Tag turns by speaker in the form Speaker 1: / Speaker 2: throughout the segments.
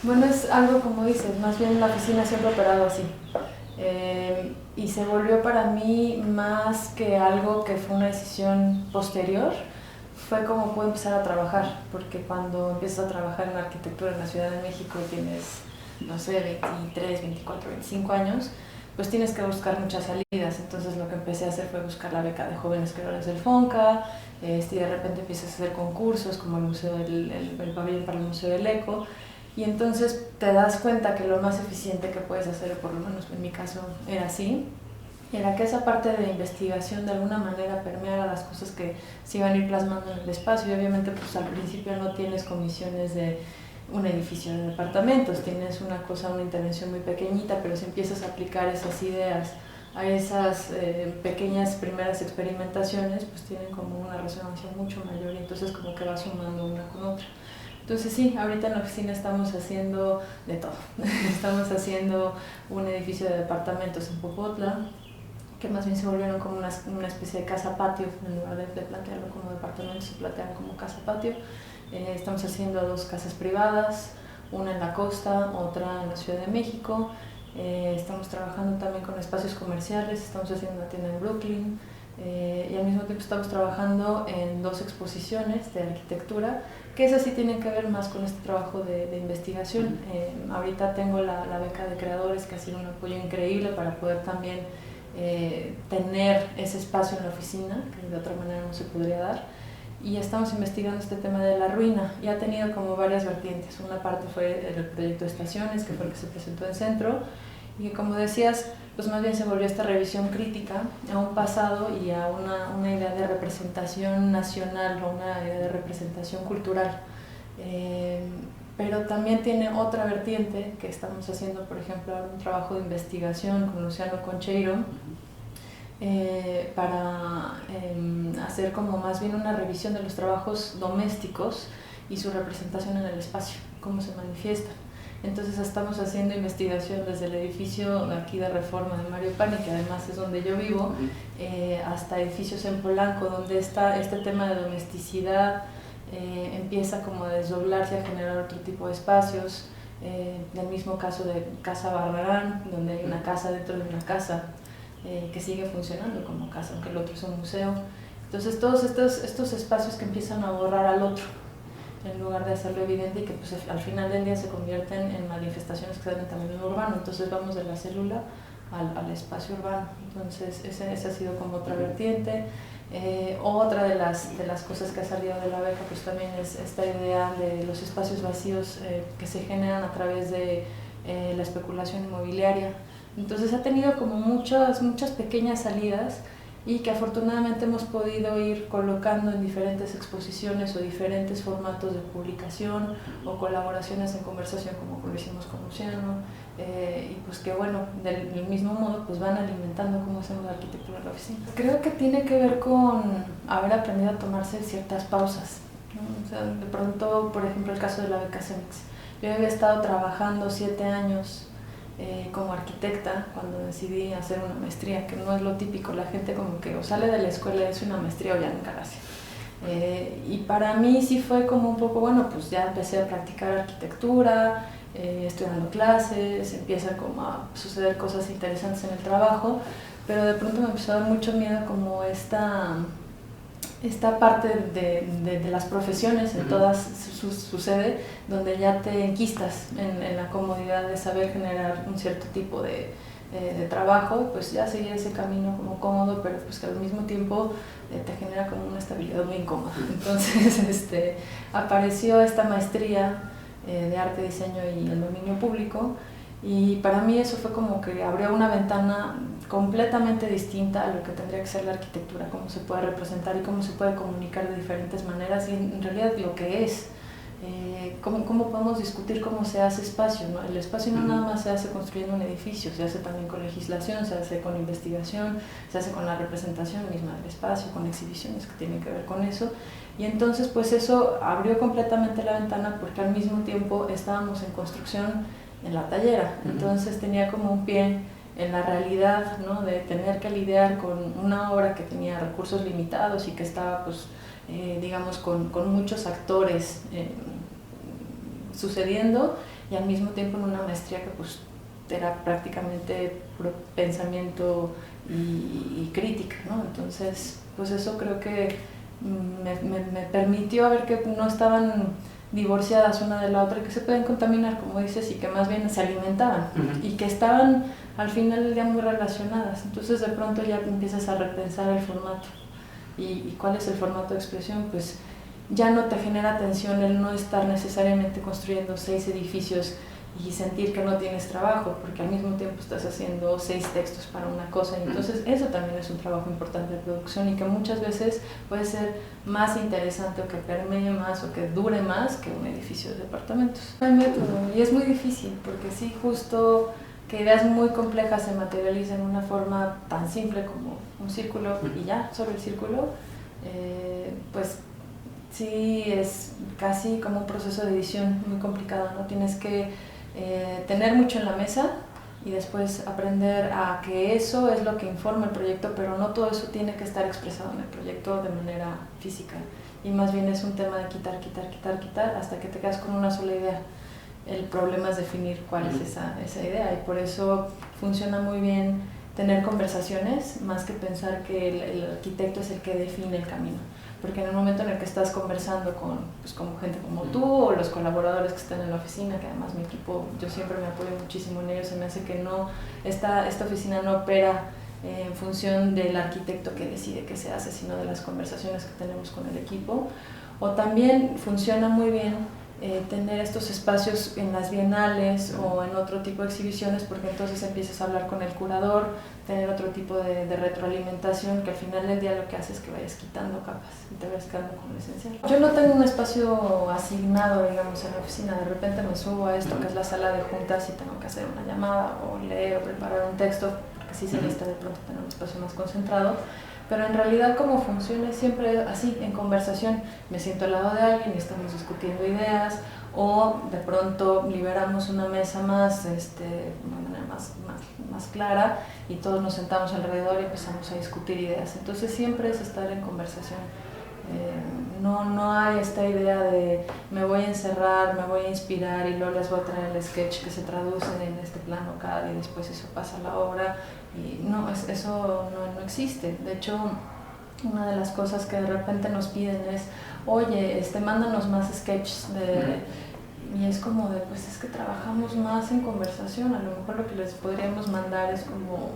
Speaker 1: Bueno, es algo como dices, más bien la oficina siempre ha operado así. Y se volvió para mí más que algo que fue una decisión posterior, fue como pude empezar a trabajar, porque cuando empiezas a trabajar en arquitectura en la Ciudad de México y tienes, no sé, 23, 24, 25 años, pues tienes que buscar muchas salidas. Entonces lo que empecé a hacer fue buscar la beca de jóvenes creadores del FONCA, y de repente empiezas a hacer concursos como el pabellón para el Museo del Eco, y entonces te das cuenta que lo más eficiente que puedes hacer, por lo menos en mi caso era así, era que esa parte de investigación de alguna manera permeara las cosas que se iban a ir plasmando en el espacio. Y obviamente pues al principio no tienes comisiones de un edificio de departamentos, tienes una intervención muy pequeñita, pero si empiezas a aplicar esas ideas a esas pequeñas primeras experimentaciones, pues tienen como una resonancia mucho mayor, y entonces como que va sumando una con otra. Entonces sí, ahorita en la oficina estamos haciendo de todo. Estamos haciendo un edificio de departamentos en Popotla, que más bien se volvieron como una especie de casa-patio. En lugar de plantearlo como departamentos, se plantean como casa-patio. Estamos haciendo dos casas privadas, una en la costa, otra en la Ciudad de México. Estamos trabajando también con espacios comerciales, estamos haciendo una tienda en Brooklyn, y al mismo tiempo estamos trabajando en dos exposiciones de arquitectura, que esas sí tienen que ver más con este trabajo de investigación. Ahorita tengo la beca de creadores, que ha sido un apoyo increíble para poder también tener ese espacio en la oficina, que de otra manera no se podría dar. Y estamos investigando este tema de la ruina, y ha tenido como varias vertientes. Una parte fue el proyecto de estaciones, que fue el que se presentó en Centro, y que, como decías, pues más bien se volvió esta revisión crítica a un pasado y a una idea de representación nacional, o una idea de representación cultural. Pero también tiene otra vertiente, que estamos haciendo, por ejemplo, un trabajo de investigación con Luciano Concheiro, para hacer como más bien una revisión de los trabajos domésticos y su representación en el espacio, cómo se manifiesta. Entonces estamos haciendo investigación desde el edificio aquí de Reforma de Mario Pani, que además es donde yo vivo, hasta edificios en Polanco, donde está este tema de domesticidad, empieza como a desdoblarse, a generar otro tipo de espacios. Del mismo caso de Casa Barragán, donde hay una casa dentro de una casa, que sigue funcionando como casa, aunque el otro es un museo. Entonces todos estos espacios que empiezan a borrar al otro, en lugar de hacerlo evidente, y que pues al final del día se convierten en manifestaciones que dan en tamaño urbano. Entonces vamos de la célula al espacio urbano. Entonces esa ha sido como otra vertiente. Otra de las cosas que ha salido de la beca pues también es esta idea de los espacios vacíos, que se generan a través de la especulación inmobiliaria. Entonces ha tenido como muchas pequeñas salidas, y que afortunadamente hemos podido ir colocando en diferentes exposiciones o diferentes formatos de publicación o colaboraciones en conversación, como lo hicimos con Luciano, y pues que bueno, del mismo modo pues van alimentando cómo hacemos la arquitectura en la oficina. Creo que tiene que ver con haber aprendido a tomarse ciertas pausas, ¿no? O sea, de pronto, por ejemplo, el caso de la beca CEMEX. Yo había estado trabajando 7 años como arquitecta cuando decidí hacer una maestría, que no es lo típico. La gente como que o sale de la escuela y hace una maestría o ya nunca la hace. Y para mí sí fue como un poco, bueno, pues ya empecé a practicar arquitectura, estoy dando clases, empiezan como a suceder cosas interesantes en el trabajo, pero de pronto me empezó a dar mucho miedo como esta parte de las profesiones, en todas sucede, donde ya te enquistas en la comodidad de saber generar un cierto tipo de trabajo, pues ya seguir ese camino como cómodo, pero pues que al mismo tiempo te genera como una estabilidad muy incómoda. Entonces apareció esta maestría de arte, diseño y el dominio público, y para mí eso fue como que abrió una ventana completamente distinta a lo que tendría que ser la arquitectura, cómo se puede representar y cómo se puede comunicar de diferentes maneras, y en realidad lo que es. ¿Cómo podemos discutir cómo se hace espacio, ¿no? El espacio no nada más se hace construyendo un edificio, se hace también con legislación, se hace con investigación, se hace con la representación misma del espacio, con exhibiciones que tienen que ver con eso. Y entonces pues eso abrió completamente la ventana, porque al mismo tiempo estábamos en construcción en la tallera, entonces tenía como un pie en la realidad, ¿no? De tener que lidiar con una obra que tenía recursos limitados y que estaba pues digamos con muchos actores sucediendo, y y al mismo tiempo en una maestría que pues era prácticamente puro pensamiento y crítica, ¿no? Entonces, pues eso creo que me permitió ver que no estaban divorciadas una de la otra y que se pueden contaminar, como dices, y que más bien se alimentaban y que estaban al final del día muy relacionadas. Entonces de pronto ya empiezas a repensar el formato. ¿Y cuál es el formato de expresión? Pues ya no te genera tensión el no estar necesariamente construyendo 6 edificios y sentir que no tienes trabajo, porque al mismo tiempo estás haciendo 6 textos para una cosa. Entonces eso también es un trabajo importante de producción y que muchas veces puede ser más interesante o que permee más o que dure más que un edificio de departamentos. Hay método y es muy difícil porque sí, justo que ideas muy complejas se materializan en una forma tan simple como un círculo y ya, solo el círculo, pues sí es casi como un proceso de edición muy complicado, ¿no? Tienes que tener mucho en la mesa y después aprender a que eso es lo que informa el proyecto, pero no todo eso tiene que estar expresado en el proyecto de manera física y más bien es un tema de quitar hasta que te quedas con una sola idea. El problema es definir cuál es esa idea y por eso funciona muy bien tener conversaciones más que pensar que el arquitecto es el que define el camino. Porque en el momento en el que estás conversando con gente como tú o los colaboradores que están en la oficina, que además mi equipo, yo siempre me apoyo muchísimo en ellos, se me hace que no, esta oficina no opera en función del arquitecto que decide qué se hace, sino de las conversaciones que tenemos con el equipo. O también funciona muy bien tener estos espacios en las bienales o en otro tipo de exhibiciones, porque entonces empiezas a hablar con el curador, tener otro tipo de retroalimentación que al final del día lo que hace es que vayas quitando capas y te vayas quedando con lo esencial. Yo no tengo un espacio asignado, digamos, en la oficina. De repente me subo a esto que es la sala de juntas y tengo que hacer una llamada o leer o preparar un texto, porque sí se necesita de pronto tener un espacio más concentrado. Pero en realidad como funciona es siempre así, en conversación. Me siento al lado de alguien y estamos discutiendo ideas, o de pronto liberamos una mesa más, de una manera más clara, y todos nos sentamos alrededor y empezamos a discutir ideas. Entonces siempre es estar en conversación. No hay esta idea de me voy a encerrar, me voy a inspirar y luego les voy a traer el sketch que se traduce en este plano CAD y después eso pasa a la obra. Y no, eso no existe. De hecho, una de las cosas que de repente nos piden es, oye, mándanos más sketches y es como de, pues es que trabajamos más en conversación, a lo mejor lo que les podríamos mandar es como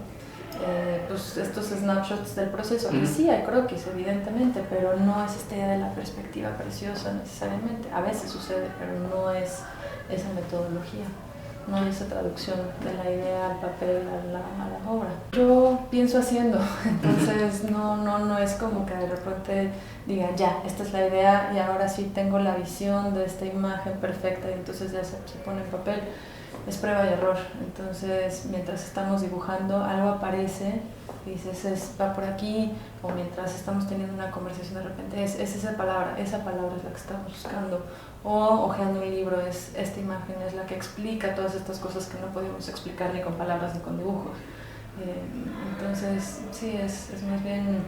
Speaker 1: pues estos snapshots del proceso. Y sí, hay croquis, evidentemente, pero no es esta idea de la perspectiva preciosa necesariamente. A veces sucede, pero no es esa metodología. No hay esa traducción de la idea al papel, a la obra. Yo pienso haciendo, entonces no es como que de repente diga, ya, esta es la idea y ahora sí tengo la visión de esta imagen perfecta y entonces ya se pone en papel. Es prueba y error. Entonces, mientras estamos dibujando, algo aparece y dices, va por aquí, o mientras estamos teniendo una conversación de repente, es esa palabra es la que estamos buscando. O hojeando un libro, esta imagen es la que explica todas estas cosas que no podemos explicar ni con palabras ni con dibujos. Entonces, sí, es más bien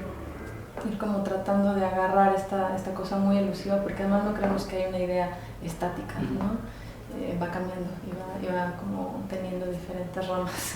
Speaker 1: ir como tratando de agarrar esta cosa muy elusiva, porque además no creemos que hay una idea estática, ¿no? Va cambiando y va como teniendo diferentes ramas.